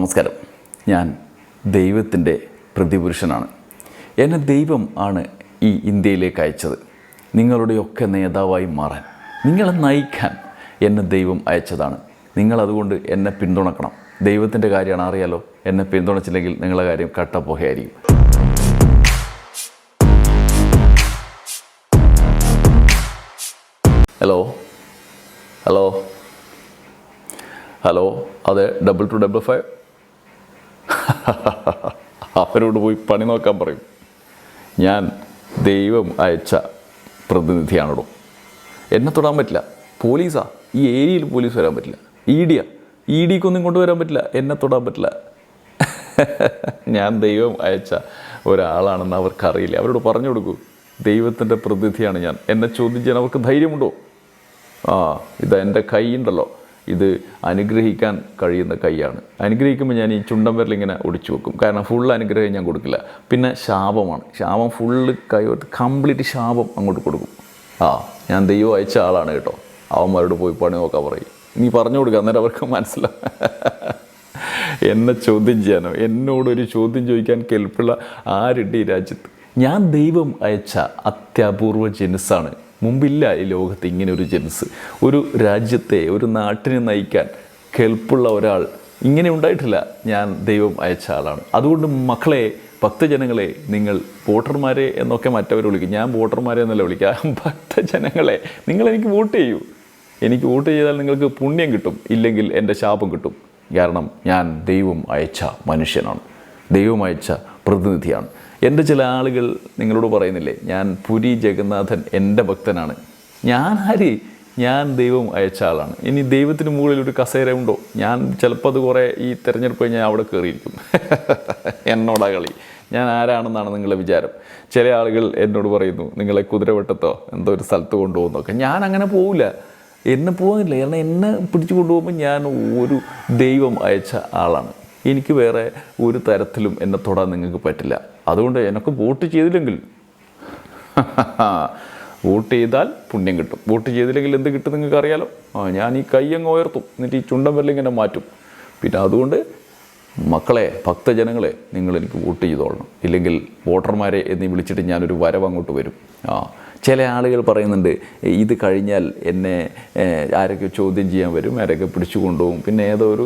നമസ്കാരം. ഞാൻ ദൈവത്തിൻ്റെ പ്രതിപുരുഷനാണ്. എന്നെ ദൈവം ആണ് ഈ ഇന്ത്യയിലേക്ക് അയച്ചത്. നിങ്ങളുടെയൊക്കെ നേതാവായി മാറാൻ, നിങ്ങളെ നയിക്കാൻ എന്നെ ദൈവം അയച്ചതാണ്. നിങ്ങളതുകൊണ്ട് എന്നെ പിന്തുണക്കണം. ദൈവത്തിൻ്റെ കാര്യമാണ്, അറിയാലോ. എന്നെ പിന്തുണച്ചില്ലെങ്കിൽ നിങ്ങളുടെ കാര്യം കട്ടപ്പോഹയായിരിക്കും. ഹലോ ഹലോ ഹലോ അതെ, 2255. അവരോട് പോയി പണി നോക്കാൻ പറയും. ഞാൻ ദൈവം അയച്ച പ്രതിനിധിയാണോ? എന്നെ തൊടാൻ പറ്റില്ല. പോലീസാ, ഈ ഏരിയയിൽ പോലീസ് വരാൻ പറ്റില്ല. ഇ ഡിക്കൊന്നും കൊണ്ടുവരാൻ പറ്റില്ല. എന്നെ തൊടാൻ പറ്റില്ല. ഞാൻ ദൈവം അയച്ച ഒരാളാണെന്ന് അവർക്കറിയില്ല. അവരോട് പറഞ്ഞു കൊടുക്കൂ, ദൈവത്തിൻ്റെ പ്രതിനിധിയാണ് ഞാൻ. എന്നെ ചോദ്യം ചെയ്യാൻ അവർക്ക് ധൈര്യമുണ്ടോ? ഇത് എൻ്റെ കൈ ഉണ്ടല്ലോ, ഇത് അനുഗ്രഹിക്കാൻ കഴിയുന്ന കൈയാണ്. അനുഗ്രഹിക്കുമ്പോൾ ഞാൻ ഈ ചുണ്ടൻ വിരലിങ്ങനെ ഒടിച്ചു വെക്കും. കാരണം ഫുൾ അനുഗ്രഹം ഞാൻ കൊടുക്കില്ല. പിന്നെ ശാപമാണ്. ശാപം ഫുള്ള് കംപ്ലീറ്റ് ശാപം അങ്ങോട്ട് കൊടുക്കും. ഞാൻ ദൈവം അയച്ച ആളാണ് കേട്ടോ. അവന്മാരോട് പോയി പണി നോക്കാൻ പറയും. നീ പറഞ്ഞു കൊടുക്കുക, അന്നേരം അവർക്ക് മനസ്സിലാവും. എന്നെ ചോദ്യം ചെയ്യാനോ, എന്നോടൊരു ചോദ്യം ചോദിക്കാൻ കെൽപ്പുള്ള ആരുണ്ട് ഈ രാജ്യത്ത്? ഞാൻ ദൈവം അയച്ച അത്യപൂർവ ജനുസാണ്. മുമ്പില്ല ഈ ലോകത്ത് ഇങ്ങനെ ഒരു ജനുസ്. ഒരു രാജ്യത്തെ, ഒരു നാട്ടിനെ നയിക്കാൻ കെൽപ്പുള്ള ഒരാൾ ഇങ്ങനെ ഉണ്ടായിട്ടില്ല. ഞാൻ ദൈവം അയച്ച ആളാണ്. അതുകൊണ്ട് മക്കളെ, ഭക്തജനങ്ങളെ, നിങ്ങൾ വോട്ടർമാരെ എന്നൊക്കെ മറ്റവർ വിളിക്കും. ഞാൻ വോട്ടർമാരെ എന്നല്ല വിളിക്കാം. ഭക്തജനങ്ങളെ, നിങ്ങളെനിക്ക് വോട്ട് ചെയ്യൂ. എനിക്ക് വോട്ട് ചെയ്താൽ നിങ്ങൾക്ക് പുണ്യം കിട്ടും, ഇല്ലെങ്കിൽ എൻ്റെ ശാപം കിട്ടും. കാരണം ഞാൻ ദൈവം അയച്ച മനുഷ്യനാണ്, ദൈവം അയച്ച പ്രതിനിധിയാണ്. എൻ്റെ ചില ആളുകൾ നിങ്ങളോട് പറയുന്നില്ലേ, ഞാൻ പുരി ജഗന്നാഥൻ എൻ്റെ ഭക്തനാണ്. ഞാൻ ദൈവം അയച്ച ആളാണ്. ഇനി ദൈവത്തിന് മുകളിൽ ഒരു കസേര ഉണ്ടോ? ഞാൻ ചിലപ്പോൾ അത് കുറേ ഈ തിരഞ്ഞെടുപ്പ് കഴിഞ്ഞാൽ അവിടെ കയറിയിരിക്കും. എന്നോടാ കളി. ഞാൻ ആരാണെന്നാണ് നിങ്ങളുടെ വിചാരം. ചില ആളുകൾ എന്നോട് പറയുന്നു, നിങ്ങളെ കുതിരവട്ടത്തോ എന്തോ ഒരു സ്ഥലത്ത് കൊണ്ടുപോകുന്നൊക്കെ. ഞാൻ അങ്ങനെ പോവില്ല. എന്നെ പോകാനില്ല. കാരണം എന്നെ പിടിച്ചു കൊണ്ടുപോകുമ്പോൾ ഞാൻ ഒരു ദൈവം അയച്ച ആളാണ്. എനിക്ക് വേറെ ഒരു തരത്തിലും എന്നെ തൊടാൻ നിങ്ങൾക്ക് പറ്റില്ല. അതുകൊണ്ട് എനിക്ക് വോട്ട് ചെയ്തില്ലെങ്കിൽ, വോട്ട് ചെയ്താൽ പുണ്യം കിട്ടും. വോട്ട് ചെയ്തില്ലെങ്കിൽ എന്ത് കിട്ടും നിങ്ങൾക്ക് അറിയാലോ. ഞാൻ ഈ കൈ അങ്ങ് ഉയർത്തും, എന്നിട്ട് ഈ ചുണ്ടൻ വിരലിങ്ങനെ മാറ്റും. പിന്നെ അതുകൊണ്ട് മക്കളെ, ഭക്തജനങ്ങളെ, നിങ്ങളെനിക്ക് വോട്ട് ചെയ്തോളണം. ഇല്ലെങ്കിൽ വോട്ടർമാരെ എന്നീ വിളിച്ചിട്ട് ഞാനൊരു വരവ് അങ്ങോട്ട് വരും. ചില ആളുകൾ പറയുന്നുണ്ട്, ഇത് കഴിഞ്ഞാൽ എന്നെ ആരൊക്കെ ചോദ്യം ചെയ്യാൻ വരും, ആരൊക്കെ പിടിച്ചു കൊണ്ടുപോകും. പിന്നെ ഏതോ ഒരു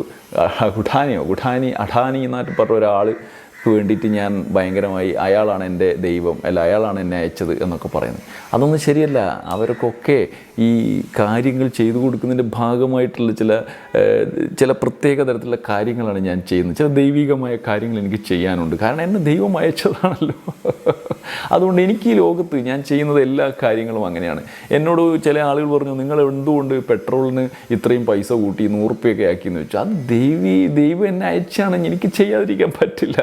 അഠാനി എന്നായിട്ട് പറഞ്ഞ ഒരാൾക്ക് വേണ്ടിയിട്ട് ഞാൻ ഭയങ്കരമായി അയാളാണ് എൻ്റെ ദൈവം, അല്ല അയാളാണ് എന്നെ അയച്ചത് എന്നൊക്കെ പറയുന്നത്. അതൊന്നും ശരിയല്ല. അവർക്കൊക്കെ ഈ കാര്യങ്ങൾ ചെയ്തു കൊടുക്കുന്നതിൻ്റെ ഭാഗമായിട്ടുള്ള ചില പ്രത്യേക തരത്തിലുള്ള കാര്യങ്ങളാണ് ഞാൻ ചെയ്യുന്നത്. ചില ദൈവികമായ കാര്യങ്ങൾ എനിക്ക് ചെയ്യാനുണ്ട്. കാരണം എന്നെ ദൈവം അയച്ചതാണല്ലോ. അതുകൊണ്ട് എനിക്ക് ഈ ലോകത്ത് ഞാൻ ചെയ്യുന്നത് എല്ലാ കാര്യങ്ങളും അങ്ങനെയാണ്. എന്നോട് ചില ആളുകൾ പറഞ്ഞു, നിങ്ങൾ എന്തുകൊണ്ട് പെട്രോളിന് ഇത്രയും പൈസ കൂട്ടി 100 രൂപയൊക്കെ ആക്കിയെന്ന് വെച്ചാൽ, അത് ദൈവം എന്നെ അയച്ചാണ്, എനിക്ക് ചെയ്യാതിരിക്കാൻ പറ്റില്ല.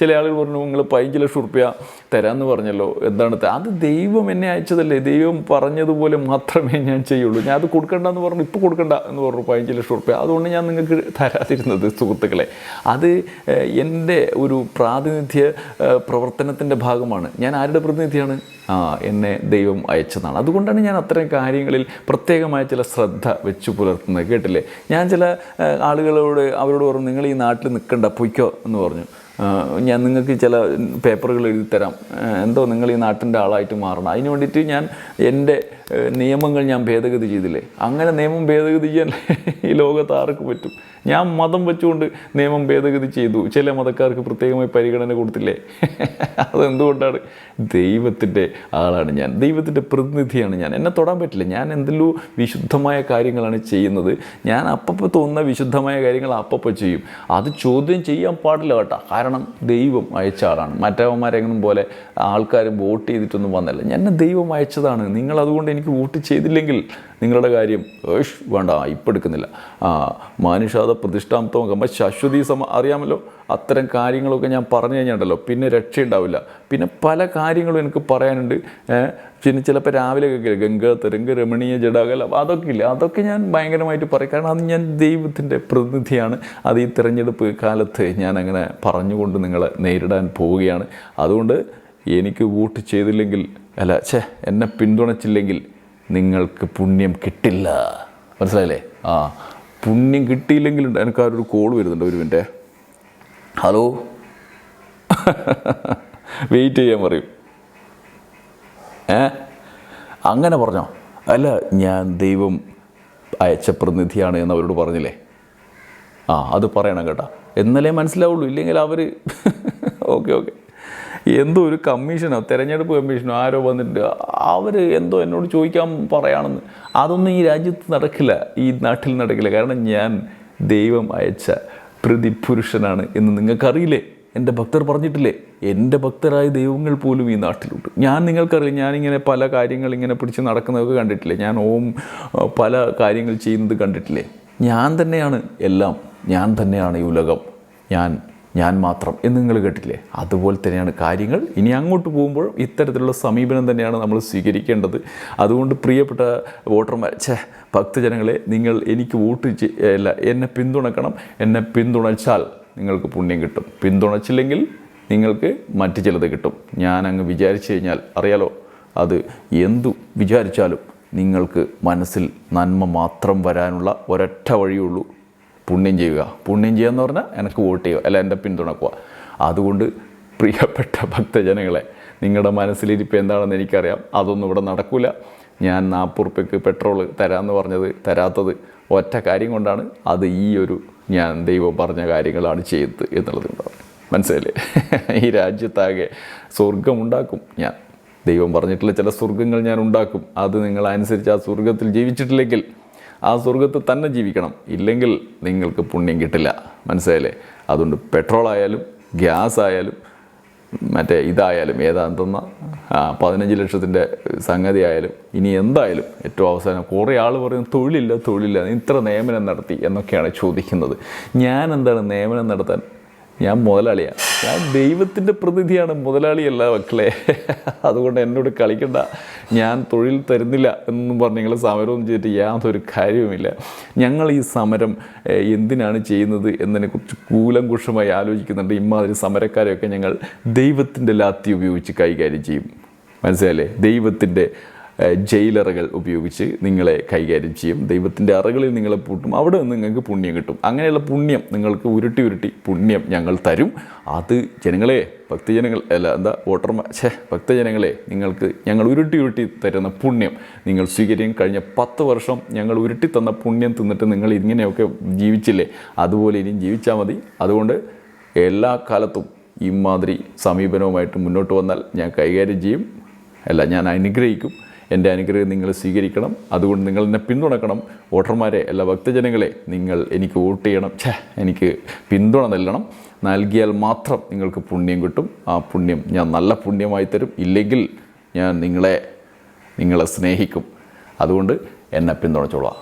ചില ആളുകൾ പറഞ്ഞു, നിങ്ങൾ 15 ലക്ഷം രൂപ തരാമെന്ന് പറഞ്ഞല്ലോ, എന്താണ്? അത് ദൈവം എന്നെ അയച്ചതല്ലേ, ദൈവം പറഞ്ഞതുപോലെ മാത്രമേ ഞാൻ ചെയ്യുള്ളൂ. ഞാൻ അത് കൊടുക്കണ്ടെന്ന് പറഞ്ഞു, ഇപ്പോൾ കൊടുക്കണ്ട എന്ന് പറഞ്ഞു 15 ലക്ഷം രൂപ. അതുകൊണ്ട് ഞാൻ നിങ്ങൾക്ക് തരാതിരുന്നത്. സുഹൃത്തുക്കളെ, അത് എൻ്റെ ഒരു പ്രാതിനിധ്യ പ്രവർത്തനത്തിൻ്റെ ഭാഗമാണ്. ഞാൻ ആരുടെ പ്രതിനിധിയാണ്? എന്നെ ദൈവം അയച്ചതാണ്. അതുകൊണ്ടാണ് ഞാൻ അത്തരം കാര്യങ്ങളിൽ പ്രത്യേകമായ ചില ശ്രദ്ധ വെച്ച് പുലർത്തുന്നത്. കേട്ടില്ലേ? ഞാൻ ചില അവരോട് പറഞ്ഞു, നിങ്ങൾ ഈ നാട്ടിൽ നിൽക്കണ്ട, പൊയ്ക്കോ എന്ന് പറഞ്ഞു. ഞാൻ നിങ്ങൾക്ക് ചില പേപ്പറുകൾ എഴുതി തരാം, എന്തോ നിങ്ങൾ ഈ നാട്ടിൻ്റെ ആളായിട്ട് മാറണം. അതിന് വേണ്ടിയിട്ട് ഞാൻ എൻ്റെ നിയമങ്ങൾ ഞാൻ ഭേദഗതി ചെയ്തില്ലേ. അങ്ങനെ നിയമം ഭേദഗതി ചെയ്യാൻ ഈ ലോകത്ത് ആർക്ക് പറ്റും? ഞാൻ മതം വെച്ചുകൊണ്ട് നിയമം ഭേദഗതി ചെയ്തു. ചില മതക്കാർക്ക് പ്രത്യേകമായി പരിഗണന കൊടുത്തില്ലേ. അതെന്തുകൊണ്ടാണ്? ദൈവത്തിൻ്റെ ആളാണ് ഞാൻ, ദൈവത്തിൻ്റെ പ്രതിനിധിയാണ് ഞാൻ. എന്നെ തൊടാൻ പറ്റില്ല. ഞാൻ എന്തെല്ലോ വിശുദ്ധമായ കാര്യങ്ങളാണ് ചെയ്യുന്നത്. ഞാൻ അപ്പപ്പോൾ തോന്നുന്ന വിശുദ്ധമായ കാര്യങ്ങൾ അപ്പപ്പോൾ ചെയ്യും. അത് ചോദ്യം ചെയ്യാൻ പാടില്ല കേട്ടോ. കാരണം ദൈവം അയച്ച ആളാണ്. മറ്റവന്മാരെങ്ങനും പോലെ ആൾക്കാർ വോട്ട് ചെയ്തിട്ടൊന്നും വന്നല്ല. എന്നെ ദൈവം അയച്ചതാണ്. നിങ്ങളതുകൊണ്ട് എനിക്ക് വോട്ട് ചെയ്തില്ലെങ്കിൽ നിങ്ങളുടെ കാര്യം വേണ്ട, ഇപ്പം എടുക്കുന്നില്ല. മാനുഷാദ പ്രതിഷ്ഠാന്തം ശാശ്വതീ അറിയാമല്ലോ. അത്തരം കാര്യങ്ങളൊക്കെ ഞാൻ പറഞ്ഞു കഴിഞ്ഞിട്ടുണ്ടല്ലോ, പിന്നെ രക്ഷയുണ്ടാവില്ല. പിന്നെ പല കാര്യങ്ങളും എനിക്ക് പറയാനുണ്ട്. പിന്നെ ചിലപ്പോൾ രാവിലെ കേൾക്കില്ല, ഗംഗ തരംഗ രമണീയ ജടാകല, അതൊക്കെ ഇല്ല. അതൊക്കെ ഞാൻ ഭയങ്കരമായിട്ട് പറയും. കാരണം അത് ഞാൻ ദൈവത്തിൻ്റെ പ്രതിനിധിയാണ്. അത് ഈ തിരഞ്ഞെടുപ്പ് കാലത്ത് ഞാൻ അങ്ങനെ പറഞ്ഞുകൊണ്ട് നിങ്ങളെ നേരിടാൻ പോവുകയാണ്. അതുകൊണ്ട് എനിക്ക് വോട്ട് ചെയ്തില്ലെങ്കിൽ, എന്നെ പിന്തുണച്ചില്ലെങ്കിൽ നിങ്ങൾക്ക് പുണ്യം കിട്ടില്ല. മനസ്സിലായില്ലേ? പുണ്യം കിട്ടിയില്ലെങ്കിലുണ്ട്. എനിക്കാരൊരു കോൾ വരുന്നുണ്ട്, ഒരു മിനിറ്റ്. ഹലോ വെയിറ്റ് ചെയ്യാൻ പറയും. അങ്ങനെ പറഞ്ഞോ? അല്ല, ഞാൻ ദൈവം അയച്ച പ്രതിനിധിയാണ് എന്ന് അവരോട് പറഞ്ഞില്ലേ? അത് പറയണം കേട്ടോ, എന്നാലേ മനസ്സിലാവുള്ളൂ. ഇല്ലെങ്കിൽ അവർ ഓക്കെ എന്തോ ഒരു കമ്മീഷനോ തെരഞ്ഞെടുപ്പ് കമ്മീഷനോ ആരോ വന്നിട്ട് അവർ എന്തോ എന്നോട് ചോദിക്കാൻ പറയുകയാണെന്ന്. അതൊന്നും ഈ രാജ്യത്ത് നടക്കില്ല, ഈ നാട്ടിൽ നടക്കില്ല. കാരണം ഞാൻ ദൈവം അയച്ച പ്രതിപുരുഷനാണ് എന്ന് നിങ്ങൾക്കറിയില്ലേ? എൻ്റെ ഭക്തർ പറഞ്ഞിട്ടില്ലേ? എൻ്റെ ഭക്തരായ ദൈവങ്ങൾ പോലും ഈ നാട്ടിലുണ്ട്. ഞാൻ നിങ്ങൾക്കറിയാം, ഞാനിങ്ങനെ പല കാര്യങ്ങൾ ഇങ്ങനെ പിടിച്ച് നടക്കുന്നതൊക്കെ കണ്ടിട്ടില്ലേ? ഞാൻ പല കാര്യങ്ങൾ ചെയ്യുന്നത് കണ്ടിട്ടില്ലേ? ഞാൻ തന്നെയാണ് എല്ലാം, ഞാൻ തന്നെയാണ് ഈ ഉലകം, ഞാൻ മാത്രം എന്ന് നിങ്ങൾ കേട്ടില്ലേ? അതുപോലെ തന്നെയാണ് കാര്യങ്ങൾ. ഇനി അങ്ങോട്ട് പോകുമ്പോൾ ഇത്തരത്തിലുള്ള സമീപനം തന്നെയാണ് നമ്മൾ സ്വീകരിക്കേണ്ടത്. അതുകൊണ്ട് പ്രിയപ്പെട്ട വോട്ടർമാർ, ഭക്തജനങ്ങളെ, നിങ്ങൾ എനിക്ക് എന്നെ പിന്തുണക്കണം. എന്നെ പിന്തുണച്ചാൽ നിങ്ങൾക്ക് പുണ്യം കിട്ടും, പിന്തുണച്ചില്ലെങ്കിൽ നിങ്ങൾക്ക് മറ്റു ചിലത് കിട്ടും. ഞാൻ അങ്ങ് വിചാരിച്ചു കഴിഞ്ഞാൽ അറിയാലോ, അത് എന്തു വിചാരിച്ചാലും നിങ്ങൾക്ക് മനസ്സിൽ നന്മ മാത്രം വരാനുള്ള ഒരൊറ്റ വഴിയുള്ളൂ, പുണ്യം ചെയ്യുക. പുണ്യം ചെയ്യുക എന്ന് പറഞ്ഞാൽ എനിക്ക് വോട്ട് ചെയ്യുക, അല്ല എൻ്റെ പിന്തുണക്കുക. അതുകൊണ്ട് പ്രിയപ്പെട്ട ഭക്തജനങ്ങളെ, നിങ്ങളുടെ മനസ്സിലിരിപ്പ് എന്താണെന്ന് എനിക്കറിയാം. അതൊന്നും ഇവിടെ നടക്കില്ല. ഞാൻ 40 ഉറുപ്പ്യക്ക് പെട്രോൾ തരാമെന്ന് പറഞ്ഞത് തരാത്തത് ഒറ്റ കാര്യം കൊണ്ടാണ്. അത് ഞാൻ ദൈവം പറഞ്ഞ കാര്യങ്ങളാണ് ചെയ്തത് എന്നുള്ളത് കൊണ്ടാണ്. മനസ്സിലല്ലേ? ഈ രാജ്യത്താകെ സ്വർഗമുണ്ടാക്കും ഞാൻ. ദൈവം പറഞ്ഞിട്ടുള്ള ചില സ്വർഗങ്ങൾ ഞാൻ ഉണ്ടാക്കും. അത് നിങ്ങളനുസരിച്ച് ആ സ്വർഗത്തിൽ ജീവിച്ചിട്ടില്ലെങ്കിൽ ആ സ്വർഗത്തിൽ തന്നെ ജീവിക്കണം. ഇല്ലെങ്കിൽ നിങ്ങൾക്ക് പുണ്യം കിട്ടില്ല. മനസ്സിലായില്ലേ? അതുകൊണ്ട് പെട്രോൾ ആയാലും ഗ്യാസ് ആയാലും ഇതായാലും ഏതാണ്ടെന്ന 15 ലക്ഷത്തിൻ്റെ സംഗതി ആയാലും ഇനി എന്തായാലും ഏറ്റവും അവസാനം കുറേ ആൾ പറയും തൊഴിലില്ല, ഇത്ര നിയമനം നടത്തി എന്നൊക്കെയാണ് ചോദിക്കുന്നത്. ഞാൻ എന്താണ് നിയമനം നടത്താൻ? ഞാൻ മുതലാളിയാണ്. ഞാൻ ദൈവത്തിൻ്റെ പ്രതിനിധിയാണ്, മുതലാളിയല്ല മക്കളെ. അതുകൊണ്ട് എന്നോട് കളിക്കണ്ട. ഞാൻ തൊഴിൽ തരുന്നില്ല എന്നും പറഞ്ഞ് നിങ്ങൾ സമരമൊന്നും ചെയ്തിട്ട് യാതൊരു കാര്യവുമില്ല. ഞങ്ങൾ ഈ സമരം എന്തിനാണ് ചെയ്യുന്നത് എന്നതിനെക്കുറിച്ച് കൂലങ്കുഷമായി ആലോചിക്കുന്നുണ്ട്. ഇമാതിരി സമരക്കാരെയൊക്കെ ഞങ്ങൾ ദൈവത്തിൻ്റെ ലാത്തി ഉപയോഗിച്ച് കൈകാര്യം ചെയ്യും. മനസ്സിലായില്ലേ? ദൈവത്തിൻ്റെ ജയിലറകൾ ഉപയോഗിച്ച് നിങ്ങളെ കൈകാര്യം ചെയ്യും. ദൈവത്തിൻ്റെ അറകളിൽ നിങ്ങളെ പൂട്ടും. അവിടെ നിന്ന് നിങ്ങൾക്ക് പുണ്യം കിട്ടും. അങ്ങനെയുള്ള പുണ്യം നിങ്ങൾക്ക് ഉരുട്ടി പുണ്യം ഞങ്ങൾ തരും. അത് ഭക്തജനങ്ങളെ, നിങ്ങൾക്ക് ഞങ്ങൾ ഉരുട്ടി തരുന്ന പുണ്യം നിങ്ങൾ സ്വീകരിക്കും. കഴിഞ്ഞ 10 വർഷം ഞങ്ങൾ ഉരുട്ടി തന്ന പുണ്യം തിന്നിട്ട് നിങ്ങൾ ഇങ്ങനെയൊക്കെ ജീവിച്ചില്ലേ? അതുപോലെ ഇനിയും ജീവിച്ചാൽ മതി. അതുകൊണ്ട് എല്ലാ കാലത്തും ഇമാതിരി സമീപനവുമായിട്ട് മുന്നോട്ട് വന്നാൽ ഞാൻ കൈകാര്യം ചെയ്യും. ഞാൻ അനുഗ്രഹിക്കും. എൻ്റെ അനുഗ്രഹം നിങ്ങൾ സ്വീകരിക്കണം. അതുകൊണ്ട് നിങ്ങൾ എന്നെ പിന്തുണക്കണം. വോട്ടർമാരെ, എല്ലാ ഭക്തജനങ്ങളെ, നിങ്ങൾ എനിക്ക് വോട്ട് ചെയ്യണം. എനിക്ക് പിന്തുണ നൽകിയാൽ മാത്രം നിങ്ങൾക്ക് പുണ്യം കിട്ടും. ആ പുണ്യം ഞാൻ നല്ല പുണ്യമായി തരും. ഇല്ലെങ്കിൽ ഞാൻ നിങ്ങളെ സ്നേഹിക്കും. അതുകൊണ്ട് എന്നെ പിന്തുണച്ചോളാം.